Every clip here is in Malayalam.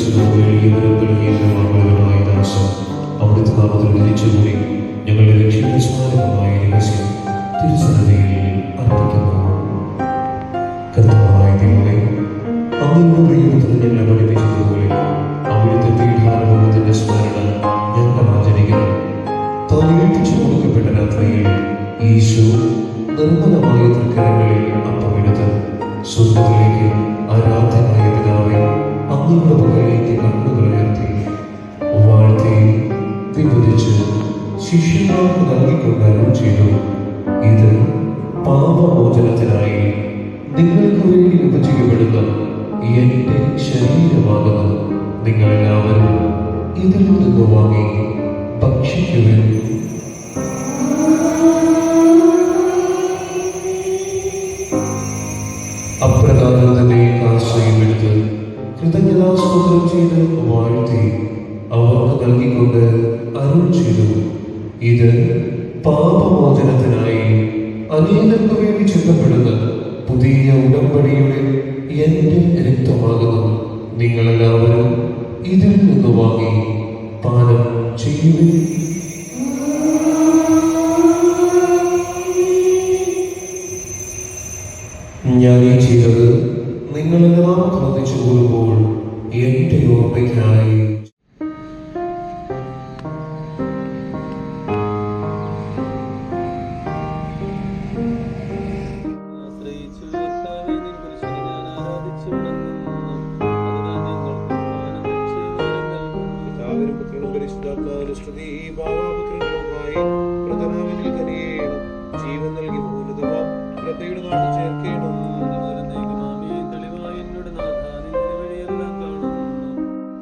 വെച്ചതുപോലെ എളിയവരും ബലഹീനരുമായ ദാസൻ അവിടുത്തെ നാമത്തിൽ തിരിച്ചുകൂടി ഞങ്ങളുടെ രക്ഷയുടെ സ്മാരകമായ രഹസ്യം തിരുസന്നിധിയിൽ അർപ്പിക്കുന്നു. കർത്താവായ ദൈവമേ, അങ്ങയുടെ പ്രിയപുത്രൻ ഞങ്ങളെ പഠിപ്പിച്ചതുപോലെ അവിടുത്തെ പീഠാനുഭവത്തിന്റെ സ്മരണ ഞങ്ങൾ ആചരിക്കുന്നു. താൻ ഏൽപ്പിച്ചു കൊടുക്കപ്പെട്ട രാത്രിയിൽ ഈശോ നിർമ്മലമായ തൃക്കരങ്ങളിൽ അപ്പമെടുത്ത് സ്വർഗ്ഗത്തിലേക്ക് ആരാധ്യനായ പിതാവേ അങ്ങയുടെ പക്കലേക്ക് കണ്ണുകൾ ഉയർത്തി വാഴ്ത്തി വിഭജിച്ച് ശിഷ്യന്മാർക്ക് നൽകിക്കൊണ്ട് അരുൾ ചെയ്തു, ഇത് പാപമോചനത്തിനായി നിങ്ങൾക്ക് വേണ്ടി വിഭജിക്കപ്പെടുന്ന എന്റെ ശരീരമാകുന്നു. നിങ്ങളെല്ലാവരും ഇതിൽ നിന്ന് വാങ്ങി ഭക്ഷിക്കുവിൻ. അപ്രകാരം തന്നെ കാഴ്ചയുമെടുത്ത് കൃതജ്ഞതാസ്തോത്രം ചെയ്ത് വാഴ്ത്തി അവർക്ക് നൽകിക്കൊണ്ട് അരുൾ ചെയ്തു, ഇത് പാപമോചനത്തിനായി അനേകർക്ക് വേണ്ടി ചിന്തപ്പെടുന്ന പുതിയ ഉടമ്പടിയുടെ എന്റെ രക്തമാകുന്നു. നിങ്ങളെല്ലാവരും ഇതിൽ നിന്ന് വാങ്ങി പാനം ചെയ്യുവിൻ. ഞാൻ ഈ ചെയ്തത് നിങ്ങളെല്ലാം ശ്രദ്ധിച്ചു കൊള്ളുമ്പോൾ എന്റെ ഓർമ്മയ്ക്കായി. ജീവൻ നൽകി ചേർക്കണം.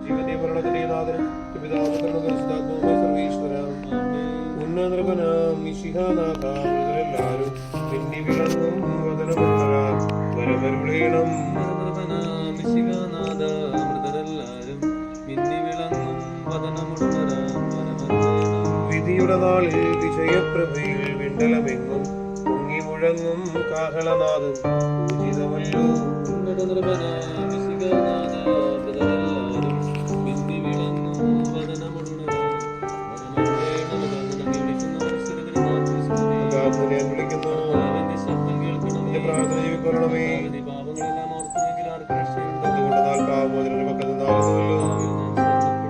ജീവന്റെ ഭരണത്തിന്റെ നാഥനും ഉന്നതനാം മിശിഹാനാഥാമൃതരെല്ലാരും പിന്നി വിളങ്ങും വദനമുള്ളവർ വരമരുളേണം. വിധിയുടെ നാളിൽ വിജയപ്രഭയിൽ വിണ്ടലമെങ്ങും പൊങ്ങി മുഴങ്ങും കാഹളനാഥൻ പൂജിതമല്ലോ. ഞാൻ വിളിക്കുന്നു, എന്റെ പ്രാർത്ഥന ജീവിക്കണമേ. എന്തുകൊണ്ടെന്നാൽ പാപമോചനത്തിന്റെ പക്കൽ നിന്നാകുന്നുവല്ലോ.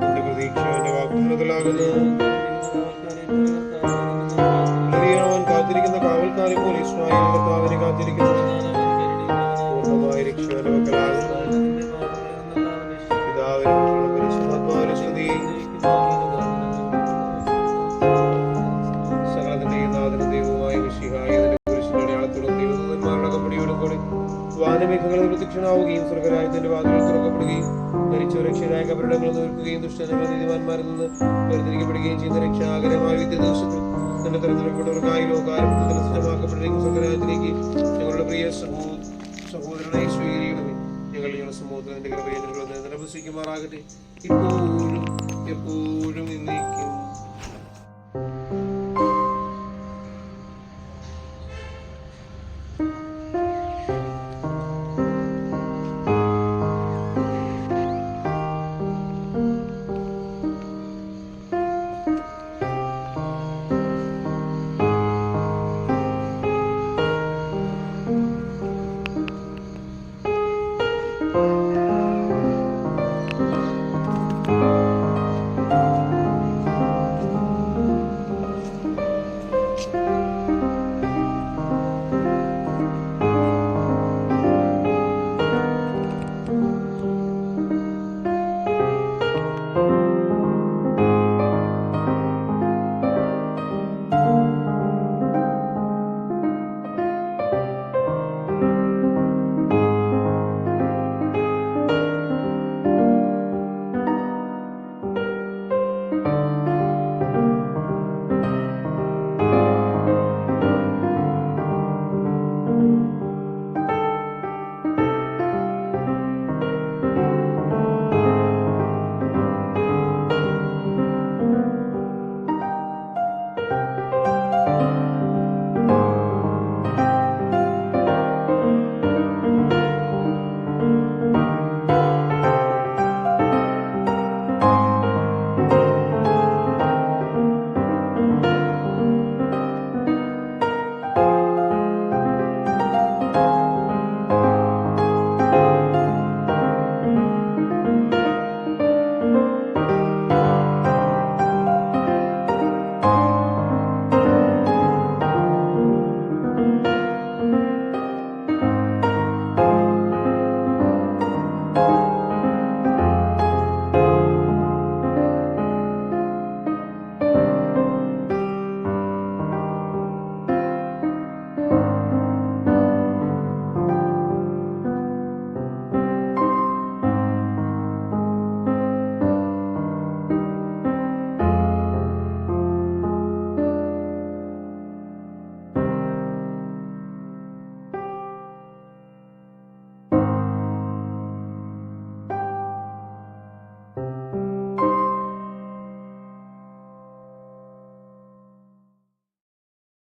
എന്റെ പ്രതീക്ഷ എന്റെ വാഗ്ദാനത്തിലാകുന്നു. അവൻ കാത്തിരിക്കുന്ന കാവൽക്കാരി പോലെ ഇസ്രായേൽ കർത്താവിനെ കാത്തിരിക്കുന്നു. പൂർണ്ണമായ രക്ഷ എന്റെ പക്കലാകുന്നു. പിതാവിനും പരിശുദ്ധാത്മാവിനും സ്തുതി. സകലത്തിന്റെയും നാഥനും ദൈവവുമായ മിശിഹായ പുരുഷന്റെ അടയാളത്തോടും ദൈവദൂതന്മാരുടെ കമ്പടിയോടും കൂടി വാനമേഘങ്ങളിൽ പ്രത്യക്ഷനാവുകയും സ്വർഗ്ഗരാജ്യത്തിന്റെ വാതിലുകൾ തുറക്കപ്പെടുകയും മരിച്ചവർ രക്ഷകരായ കബറിടങ്ങളിൽ നിൽക്കുകയും ദുഷ്ടജനങ്ങൾ നീതിമാന്മാരിൽ നിന്ന് വേർതിരിക്കപ്പെടുകയും ചെയ്യുന്ന രക്ഷാകരമായ വിദ്യാദിവസത്തിൽ തന്റെ തെരഞ്ഞെടുക്കപ്പെട്ടവർക്കായി ലോകാരംഭത്തിൽ സജ്ജമാക്കപ്പെട്ടിരിക്കുന്ന സ്വർഗ്ഗരാജ്യത്തിലേക്ക് ഞങ്ങളുടെ പ്രിയ സഹോദരനെ സ്വീകരിക്കണമേ. ഞങ്ങളുടെ സമൂഹത്തിൽ എന്റെ കൃപയെ നിരവസിക്കുമാറാകട്ടെ, ഇപ്പോഴും എപ്പോഴും എന്നേക്കും.